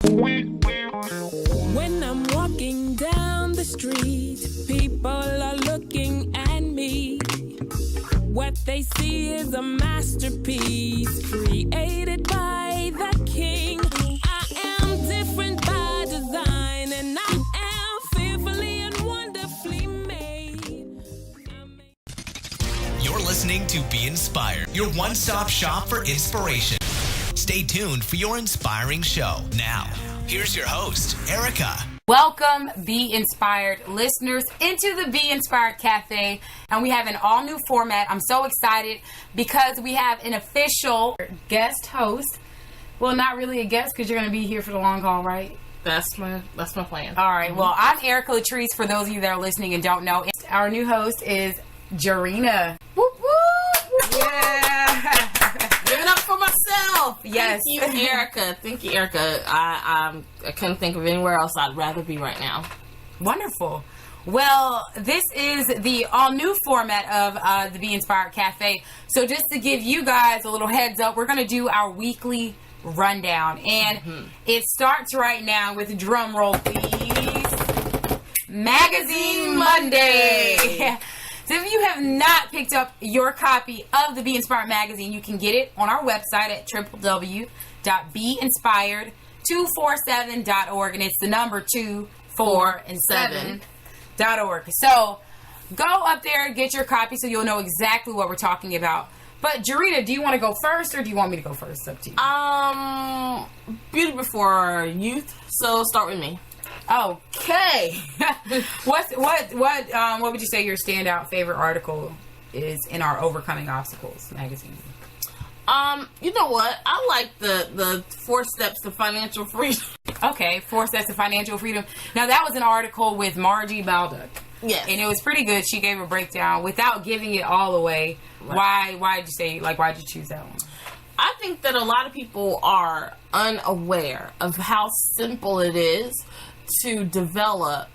When I'm walking down the street, people are looking at me. What they see is a masterpiece created by the king. I am different by design, and I am fearfully and wonderfully made. You're listening to Be Inspired, your one-stop shop for inspiration. Stay tuned for your inspiring show. Now, here's your host, Erica. Welcome, Be Inspired listeners, into the Be Inspired Cafe. And we have an all-new format. I'm so excited because we have an official guest host. Well, not really a guest because you're going to be here for the long haul, right? That's my plan. All right. Well, I'm Erica Latrice, for those of you that are listening and don't know. Our new host is Jurina. Whoop, whoop. Yeah. Give it up for myself. Yes. Thank you, Erica. Thank you, Erica. I couldn't think of anywhere else I'd rather be right now. Wonderful. Well, this is the all-new format of the Be Inspired Cafe. So just to give you guys a little heads up, we're going to do our weekly rundown. And it starts right now with drum roll, please. Magazine Monday. So if you have not picked up your copy of the Be Inspired magazine, you can get it on our website at www.beinspired247.org, and it's the number 2, 4, and 7.org. So go up there and get your copy so you'll know exactly what we're talking about. But Jurina, do you want to go first, or do you want me to go first? It's up to you. Beauty before youth. So start with me. Okay. What would you say your standout favorite article is in our Overcoming Obstacles magazine? You know what? I like the 4 steps to financial freedom. Okay, 4 steps to financial freedom. Now that was an article with Margie Baldock. Yes. And it was pretty good. She gave a breakdown without giving it all away. Right. Why'd you choose that one? I think that a lot of people are unaware of how simple it is to develop,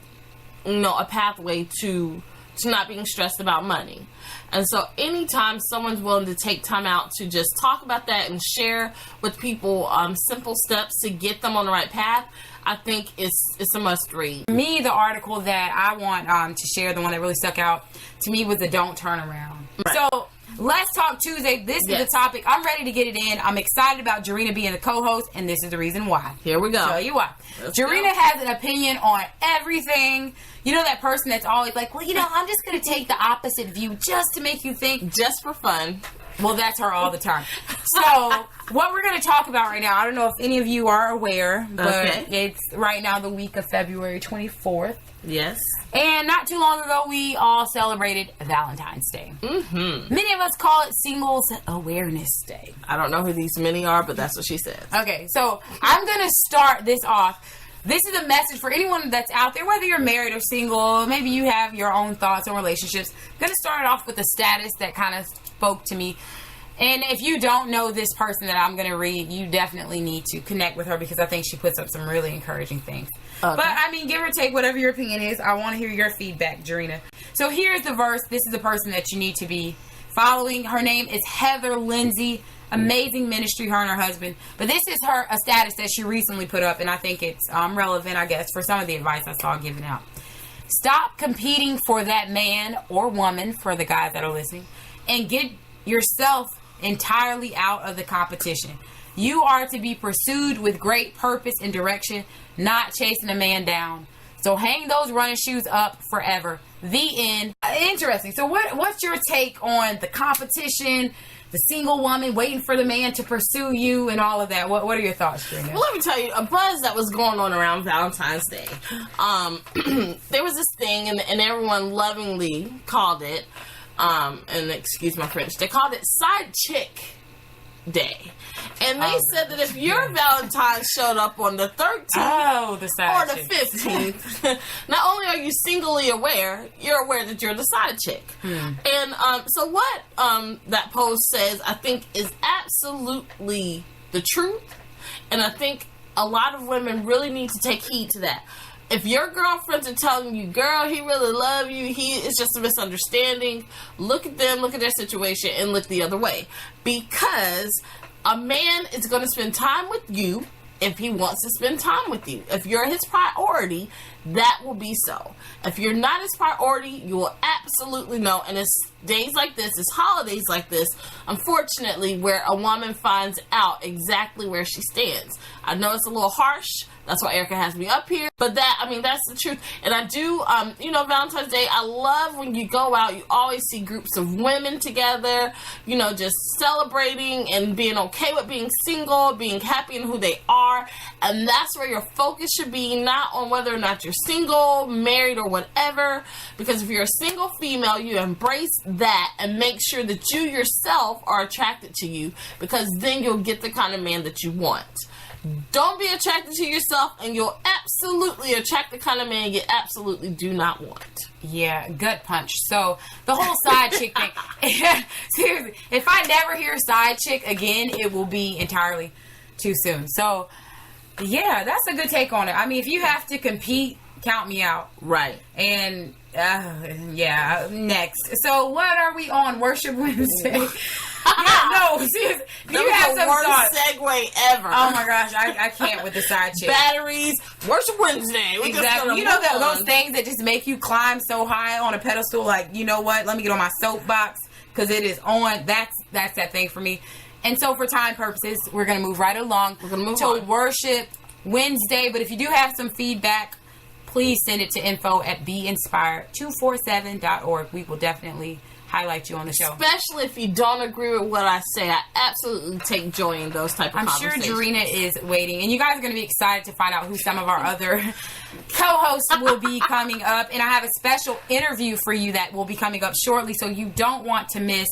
a pathway to not being stressed about money. And so anytime someone's willing to take time out to just talk about that and share with people simple steps to get them on the right path, I think it's a must read. Me, the article that I want to share, the one that really stuck out to me, was the Don't Turn Around. Right. So Let's Talk Tuesday. This is the topic. I'm ready to get it in. I'm excited about Jurina being the co-host, and this is the reason why. Here we go. Tell you why. Jurina has an opinion on everything. You know that person that's always like, well, I'm just going to take the opposite view just to make you think. Just for fun. Well, that's her all the time. So, what we're going to talk about right now, I don't know if any of you are aware, but it's right now the week of February 24th. Yes. And not too long ago, we all celebrated Valentine's Day. Mm-hmm. Many of us call it Singles Awareness Day. I don't know who these many are, but that's what she says. Okay, so I'm going to start this off. This is a message for anyone that's out there, whether you're married or single, maybe you have your own thoughts on relationships. I'm going to start off with a status that kind of spoke to me. And if you don't know this person that I'm going to read, you definitely need to connect with her because I think she puts up some really encouraging things. Okay. But, give or take whatever your opinion is. I want to hear your feedback, Jurina. So here's the verse. This is the person that you need to be following. Her name is Heather Lindsay. Amazing ministry, her and her husband. But this is a status that she recently put up, and I think it's relevant, I guess, for some of the advice I saw given out. Stop competing for that man or woman, for the guys that are listening, and get yourself entirely out of the competition. You are to be pursued with great purpose and direction, not chasing a man down. So hang those running shoes up forever. The end. Interesting. So what's your take on the competition, the single woman waiting for the man to pursue you, and all of that? What are your thoughts, Jurina? Well, let me tell you, a buzz that was going on around Valentine's Day. There was this thing, and everyone lovingly called it, and excuse my French, they called it Side Chick Day. And they said that if your Valentine showed up on the 13th or the 15th, not only are you singly aware, you're aware that you're the side chick. And so what that post says, I think, is absolutely the truth. And I think a lot of women really need to take heed to that. If your girlfriends are telling you, girl, he really loves you, it's just a misunderstanding, look at them, look at their situation, and look the other way. Because a man is going to spend time with you if he wants to spend time with you. If you're his priority, that will be so. If you're not his priority, you will absolutely know. And it's days like this, it's holidays like this, unfortunately, where a woman finds out exactly where she stands. I know it's a little harsh. That's why Erica has me up here. But that's the truth. And I do, Valentine's Day, I love when you go out, you always see groups of women together, just celebrating and being okay with being single, being happy in who they are. And that's where your focus should be, not on whether or not you're single, married, or whatever. Because if you're a single female, you embrace that and make sure that you yourself are attracted to you, because then you'll get the kind of man that you want. Don't be attracted to yourself, and you'll absolutely attract the kind of man you absolutely do not want. Yeah, gut punch. So the whole side chick thing. Seriously, if I never hear side chick again, it will be entirely too soon. So yeah, that's a good take on it. I mean, if you have to compete, count me out. Right. And next. So what are we on? Worship Wednesday. Seriously. That was the worst segue ever. Oh my gosh, I can't with the side chick. Batteries, Worship Wednesday. Exactly. Those things that just make you climb so high on a pedestal, like, you know what, let me get on my soapbox because it is on. That's that thing for me. And so for time purposes, we're going to move right along to Worship Wednesday. But if you do have some feedback, please send it to info@beinspired247.org. We will definitely highlight you on the show. Especially if you don't agree with what I say. I absolutely take joy in those type of conversations. I'm sure Jurina is waiting. And you guys are going to be excited to find out who some of our other co-hosts will be coming up. And I have a special interview for you that will be coming up shortly, so you don't want to miss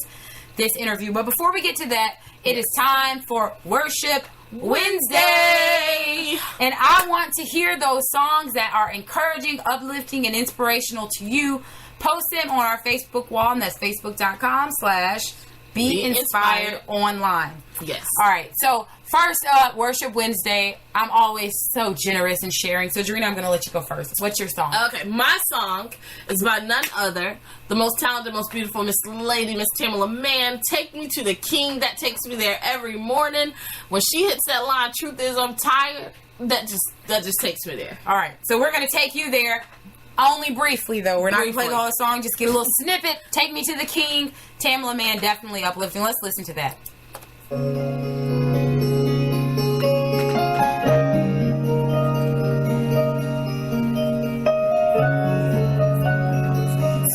this interview. But before we get to that, it is time for Worship Wednesday. And I want to hear those songs that are encouraging, uplifting, and inspirational to you. Post them on our Facebook wall, and that's facebook.com/BeInspiredOnline. Yes. All right. So first up, Worship Wednesday. I'm always so generous in sharing. So Jurina, I'm going to let you go first. What's your song? Okay. My song is by none other, the most talented, most beautiful Miss Lady, Miss Tamala Mann. Take Me to the King. That takes me there every morning. When she hits that line, truth is I'm tired, that just takes me there. All right. So we're going to take you there. Only briefly, though. We're not going to play the whole song. Just get a little snippet. Take Me to the King. Tamala Mann, definitely uplifting. Let's listen to that.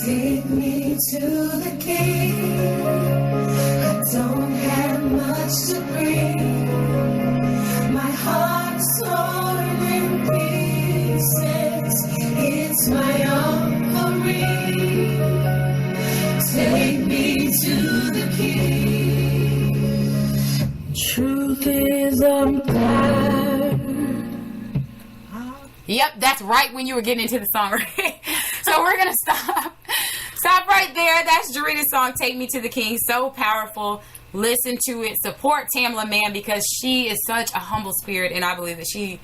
Take me to the King. I don't have much to bring. My heart's torn in pieces. It's my offering. Take me to the King. Truth is unfair. Yep, that's right when you were getting into the song, right? So we're going to stop right there. That's Jurina's song, Take Me to the King. So powerful. Listen to it. Support Tamala Mann because she is such a humble spirit, and I believe that she,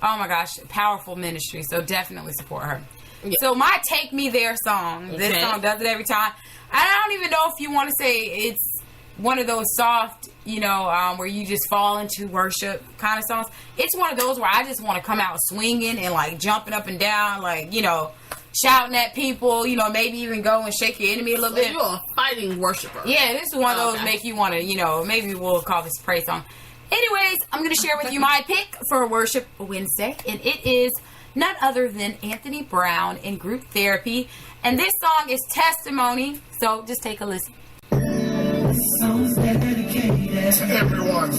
oh my gosh, powerful ministry. So definitely support her. Yeah. So my Take Me There song, this song does it every time. I don't even know if you want to say it's one of those soft, where you just fall into worship kind of songs. It's one of those where I just want to come out swinging and like jumping up and down, like, shouting at people, maybe even go and shake your enemy a little bit. You're a fighting worshiper. Yeah, this is one of those make you want to, maybe we'll call this praise song. Anyways, I'm going to share with you my pick for Worship Wednesday, and it is none other than Anthony Brown in Group Therapy. And this song is Testimony, so just take a listen. Songs dedicated to everyone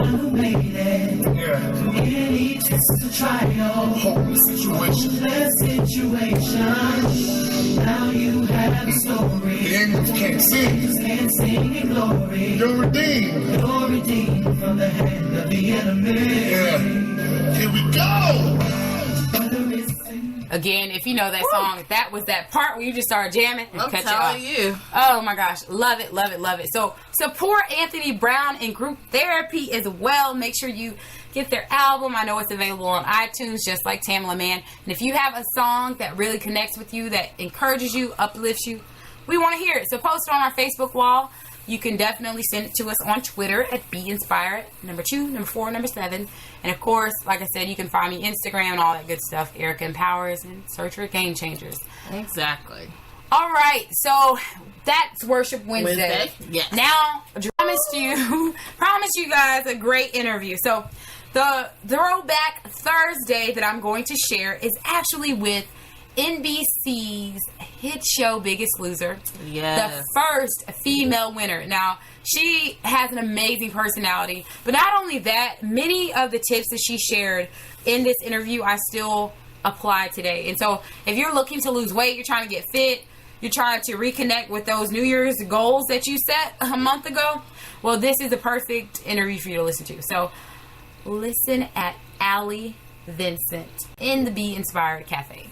who made it. Yeah. Any test of trial, Hopeless situation. Now you have a story. The angels can't sing. Can't sing in glory. You're redeemed. You're redeemed from the hand of the enemy. Yeah. Here we go. Again, if you know that song, that was that part where you just started jamming and I'm cut telling you you. Oh my gosh. Love it, love it, love it. So support Anthony Brown in Group Therapy as well. Make sure you get their album. I know it's available on iTunes, just like Tamala Mann. And if you have a song that really connects with you, that encourages you, uplifts you, we want to hear it. So post it on our Facebook wall. you can definitely send it to us on Twitter at BeInspired, number 2, number 4, number 7. And of course, like I said, you can find me Instagram and all that good stuff, Erica Empowers, and search for Game Changers. Exactly. All right, so that's Worship Wednesday. Yes. Now, I promised you guys a great interview. So the Throwback Thursday that I'm going to share is actually with NBC's hit show Biggest Loser. Yes. The first female winner. Now, she has an amazing personality, but not only that, many of the tips that she shared in this interview I still apply today. And so if you're looking to lose weight, you're trying to get fit, you're trying to reconnect with those New Year's goals that you set a month ago, well, this is the perfect interview for you to listen to. So listen at Allie Vincent in the Be Inspired Cafe.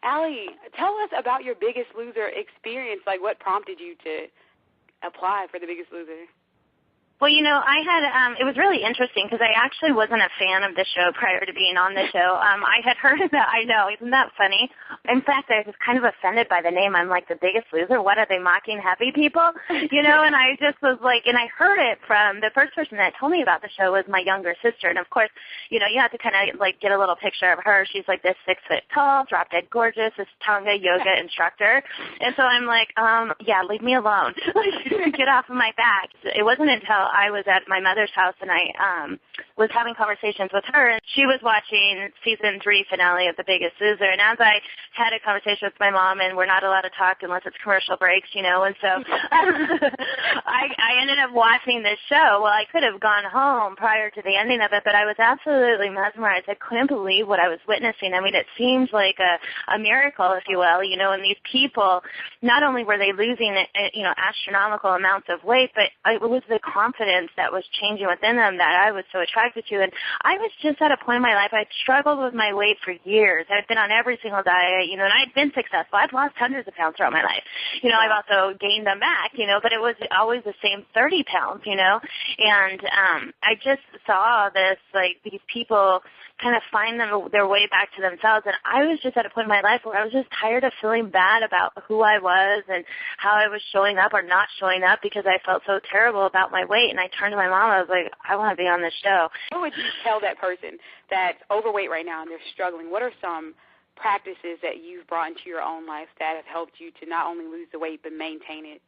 Allie, tell us about your Biggest Loser experience. Like, what prompted you to apply for the Biggest Loser? Well, I had, it was really interesting because I actually wasn't a fan of the show prior to being on the show. I had heard of that. I know. Isn't that funny? In fact, I was kind of offended by the name. I'm like, the Biggest Loser? What, are they mocking happy people? And I just was like, and I heard it from the first person that told me about the show was my younger sister. And of course, you have to kind of like get a little picture of her. She's like this 6 foot tall, drop dead gorgeous, this Tonga yoga instructor. And so I'm like, yeah, leave me alone. Get off of my back. It wasn't until I was at my mother's house and I was having conversations with her, and she was watching season 3 finale of The Biggest Loser. And as I had a conversation with my mom, and we're not allowed to talk unless it's commercial breaks, and so I ended up watching this show. Well, I could have gone home prior to the ending of it, but I was absolutely mesmerized. I couldn't believe what I was witnessing. I mean, it seemed like a miracle, if you will, and these people, not only were they losing, astronomical amounts of weight, but it was the confidence that was changing within them that I was so attracted to. And I was just at a point in my life, I'd struggled with my weight for years. I'd been on every single diet, and I'd been successful. I'd lost hundreds of pounds throughout my life. I've also gained them back, but it was always the same 30 pounds, and I just saw this, like, these people kind of find their way back to themselves. And I was just at a point in my life where I was just tired of feeling bad about who I was and how I was showing up or not showing up because I felt so terrible about my weight. And I turned to my mom. I was like, I want to be on this show. What would you tell that person that's overweight right now and they're struggling? What are some practices that you've brought into your own life that have helped you to not only lose the weight but maintain it?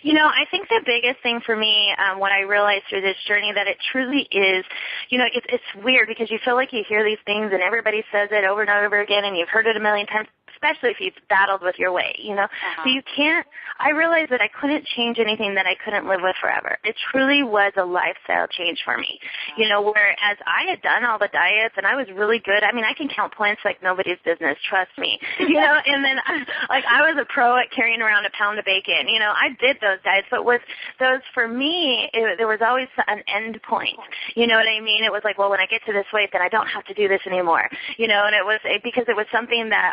I think the biggest thing for me, what I realized through this journey, that it truly is, it's weird because you feel like you hear these things and everybody says it over and over again and you've heard it a million times, especially if you've battled with your weight, So you can't, I realized that I couldn't change anything that I couldn't live with forever. It truly was a lifestyle change for me, whereas I had done all the diets and I was really good. I mean, I can count points like nobody's business, trust me, and then I was a pro at carrying around a pound of bacon, I did those diets, but with those, for me, there was always an end point, you know what I mean? It was like, well, when I get to this weight, then I don't have to do this anymore, and it was because it was something that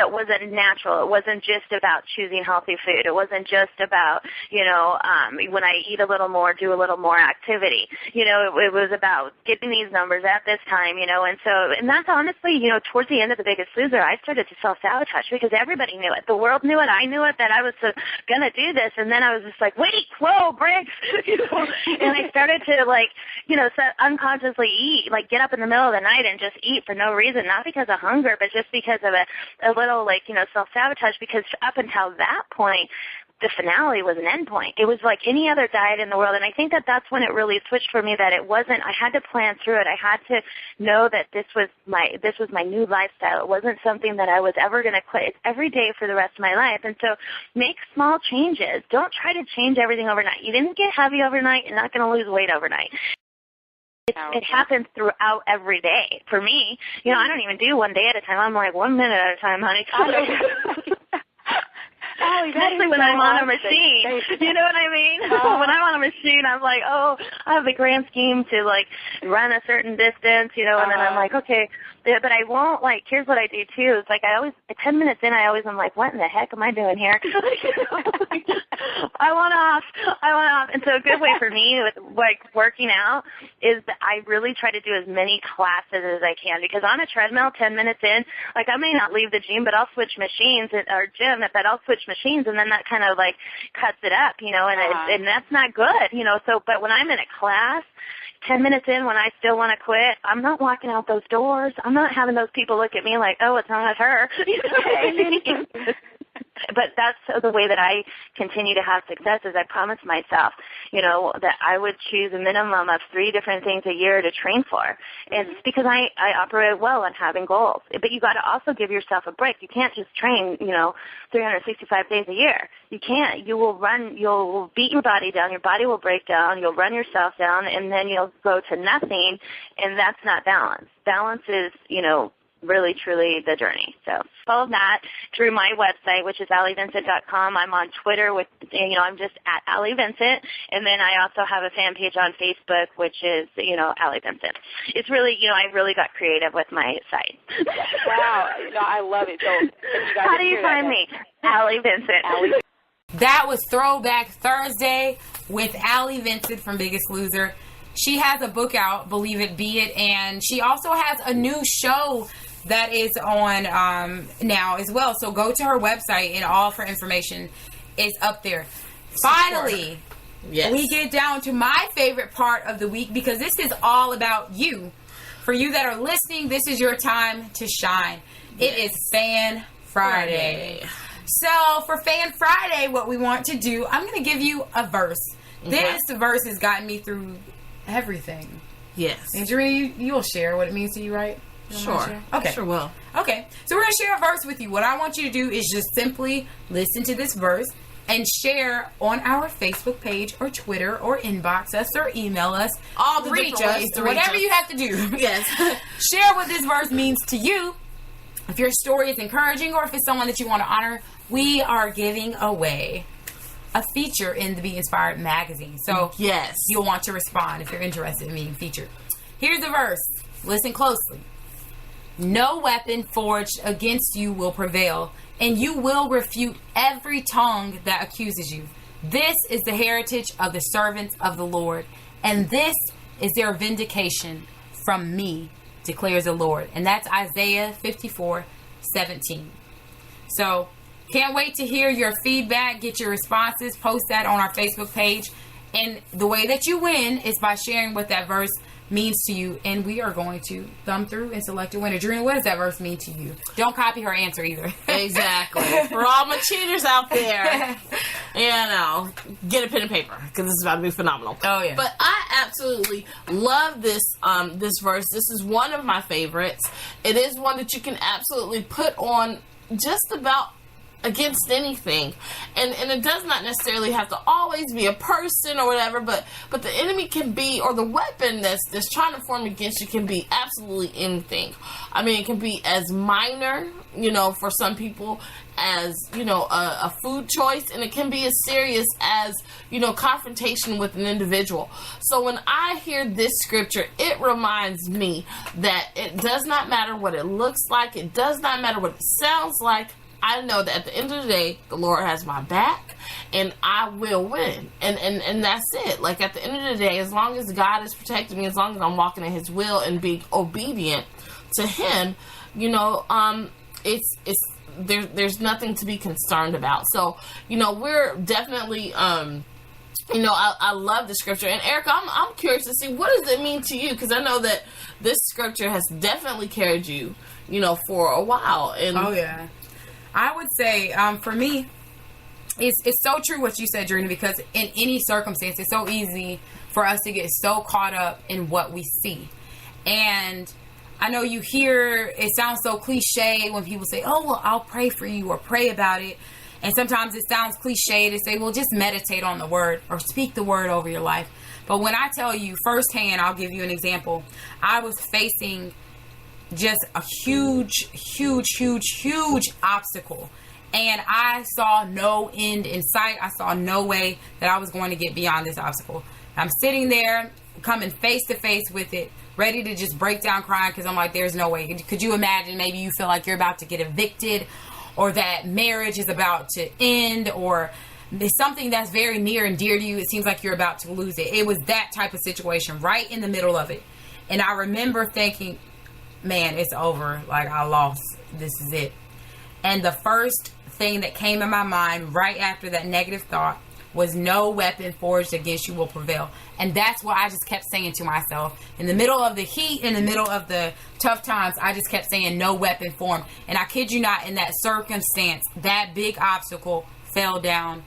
wasn't natural. It wasn't just about choosing healthy food. It wasn't just about, when I eat a little more, do a little more activity. It was about getting these numbers at this time, and that's honestly, towards the end of The Biggest Loser, I started to self-sabotage because everybody knew it. The world knew it. I knew it, that I was going to do this. And then I was just like, wait, whoa, Briggs, and I started to unconsciously eat, like get up in the middle of the night and just eat for no reason, not because of hunger, but just because of a little self-sabotage, because up until that point, the finale was an end point. It was like any other diet in the world. And I think that that's when it really switched for me, that it wasn't, I had to plan through it. I had to know that this was my new lifestyle. It wasn't something that I was ever going to quit. It's every day for the rest of my life. And so make small changes. Don't try to change everything overnight. You didn't get heavy overnight. You're not going to lose weight overnight. It happens throughout every day. For me, I don't even do one day at a time. I'm like 1 minute at a time, honey. Especially when I'm on a machine. You know what I mean? When I'm on a machine, I'm like, I have the grand scheme to, run a certain distance, and then I'm like, okay, but I won't, like, here's what I do too, is like I always, 10 minutes in, I always am like, what in the heck am I doing here? I want off. And so a good way for me with like working out is that I really try to do as many classes as I can, because on a treadmill, 10 minutes in, like I may not leave the gym, but I'll switch machines or gym, but I'll switch machines, and then that kind of like cuts it up, you know, and and that's not good, you know. So, but when I'm in a class, 10 minutes in, when I still want to quit, I'm not walking out those doors. I'm not having those people look at me like, oh, what's wrong with her? But that's the way that I continue to have success, is I promised myself, you know, that I would choose a minimum of 3 different things a year to train for. And it's because I operate well on having goals. But you got to also give yourself a break. You can't just train, you know, 365 days a year. You can't. You'll beat your body down. Your body will break down. You'll run yourself down, and then you'll go to nothing, and that's not balance. Balance is, you know, really, truly the journey. So follow that through my website, which is AllieVincent.com. I'm on Twitter with, you know, I'm just at Allie Vincent. And then I also have a fan page on Facebook, which is, you know, Allie Vincent. It's really, you know, I really got creative with my site. Wow. No, I love it. So how do you find me? Allie Vincent. Allie. That was Throwback Thursday with Allie Vincent from Biggest Loser. She has a book out, Believe It, Be It, and she also has a new show that is on now as well. So go to her website, and all of her information is up there. Finally, yes, we get down to my favorite part of the week, because this is all about you. For you that are listening, this is your time to shine. It is Fan Friday. So for Fan Friday, what we want to do, I'm going to give you a verse. This verse has gotten me through everything. Yes. And Jurina, you'll share what it means to you, right? Sure. Okay. Sure will. Okay. So we're going to share a verse with you. What I want you to do is just simply listen to this verse and share on our Facebook page or Twitter or inbox us or email us. All the reach different us. ways to reach Whatever us. you have to do. Yes. Share what this verse means to you. If your story is encouraging, or if it's someone that you want to honor, we are giving away a feature in the Be Inspired magazine. So yes, you'll want to respond if you're interested in being featured. Here's the verse. Listen closely. No weapon forged against you will prevail, and you will refute every tongue that accuses you. This is the heritage of the servants of the Lord, and this is their vindication from me, declares the Lord. And that's Isaiah 54:17. So can't wait to hear your feedback, get your responses, post that on our Facebook page. And the way that you win is by sharing what that verse means to you, and we are going to thumb through and select a winner. Jurina, what does that verse mean to you? Don't copy her answer either. Exactly. For all my cheaters out there, you know, get a pen and paper, because this is about to be phenomenal. Oh yeah. But I absolutely love this this verse. This is one of my favorites. It is one that you can absolutely put on just about against anything, and it does not necessarily have to always be a person or whatever, but the enemy can be, or the weapon that's trying to form against you can be absolutely anything. I mean, it can be as minor, you know, for some people, as, you know, a food choice, and it can be as serious as, you know, confrontation with an individual. So when I hear this scripture, it reminds me that it does not matter what it looks like, it does not matter what it sounds like. I know that at the end of the day, the Lord has my back, and I will win. And that's it. Like, at the end of the day, as long as God is protecting me, as long as I'm walking in His will and being obedient to Him, you know, there's nothing to be concerned about. So, you know, we're definitely, you know, I love the scripture. And Erica, I'm curious to see, what does it mean to you? Because I know that this scripture has definitely carried you, you know, for a while. And oh yeah. I would say, for me, it's so true what you said, Jurina, because in any circumstance, it's so easy for us to get so caught up in what we see. And I know you hear, it sounds so cliche when people say, oh, well, I'll pray for you or pray about it. And sometimes it sounds cliche to say, well, just meditate on the word or speak the word over your life. But when I tell you firsthand, I'll give you an example. I was facing just a huge obstacle, and I saw no end in sight. I saw no way that I was going to get beyond this obstacle. I'm sitting there, coming face to face with it, ready to just break down crying because I'm like, there's no way. Could you imagine maybe you feel like you're about to get evicted, or that marriage is about to end, or there's something that's very near and dear to you. It seems like you're about to lose it. It was that type of situation right in the middle of it. And I remember thinking, man, it's over. Like, I lost. This is it. And the first thing that came in my mind right after that negative thought was, no weapon forged against you will prevail. And that's what I just kept saying to myself. In the middle of the heat, in the middle of the tough times, I just kept saying, no weapon formed. And I kid you not, in that circumstance, that big obstacle fell down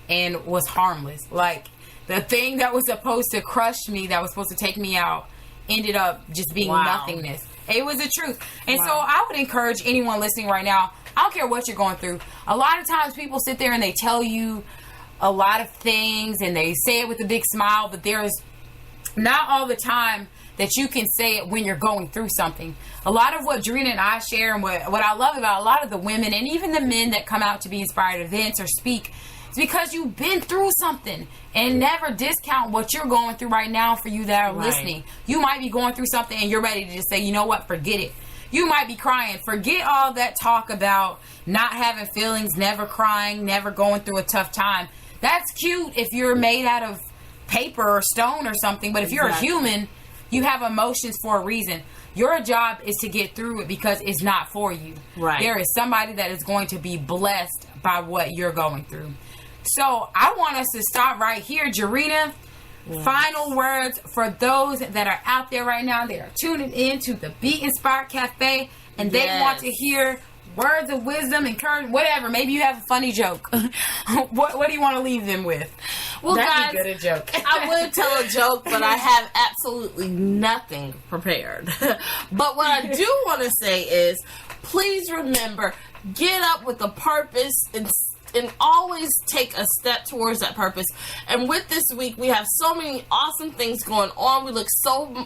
and was harmless. Like, the thing that was supposed to crush me, that was supposed to take me out, ended up just being nothingness. It was the truth. And so I would encourage anyone listening right now, I don't care what you're going through. A lot of times people sit there and they tell you a lot of things and they say it with a big smile, but there's not all the time that you can say it when you're going through something. A lot of what Jurina and I share, and what I love about a lot of the women and even the men that come out to Be Inspired events or speak, is because you've been through something. And never discount what you're going through right now. For you that are listening, you might be going through something and you're ready to just say, you know what, forget it. You might be crying. Forget all that talk about not having feelings, never crying, never going through a tough time. That's cute if you're made out of paper or stone or something, but if you're a human, you have emotions for a reason. Your job is to get through it because it's not for you. There is somebody that is going to be blessed by what you're going through. So I want us to stop right here. Jurina, final words for those that are out there right now. They are tuning in to the Be Inspired Cafe, and they want to hear words of wisdom, encouragement, whatever. Maybe you have a funny joke. What do you want to leave them with? Well, That'd guys, be good, a joke. I would tell a joke, but I have absolutely nothing prepared. But what I do want to say is, please remember, get up with a purpose and always take a step towards that purpose. And with this week, we have so many awesome things going on. We look so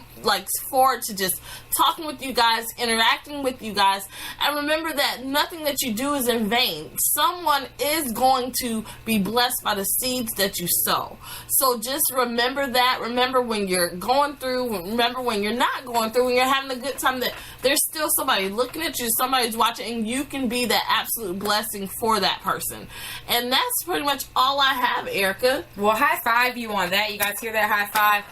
forward to just talking with you guys, interacting with you guys. And remember that nothing that you do is in vain. Someone is going to be blessed by the seeds that you sow. So just remember that. Remember when you're going through, remember when you're not going through, when you're having a good time, that there's still somebody looking at you, somebody's watching, and you can be that absolute blessing for that person. And that's pretty much all I have, Erica. Well, high five you on that. You guys hear that high five?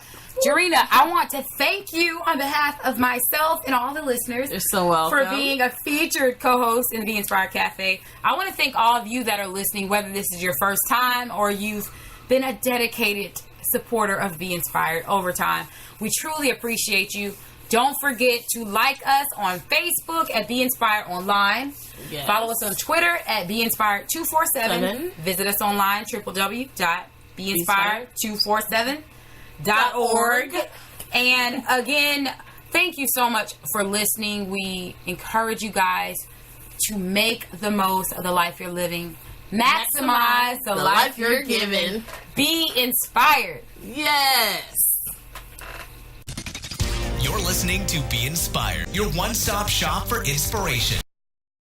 Jurina, I want to thank you on behalf of myself and all the listeners. You're so welcome. For being a featured co-host in the Be Inspired Cafe. I want to thank all of you that are listening, whether this is your first time or you've been a dedicated supporter of Be Inspired over time. We truly appreciate you. Don't forget to like us on Facebook at Be Inspired Online. Yes. Follow us on Twitter at Be Inspired 247. Visit us online, www.beinspired247.org. And again, thank you so much for listening. We encourage you guys to make the most of the life you're living. Maximize the life you're given. Be inspired. Yes. You're listening to Be Inspired, your one-stop shop for inspiration.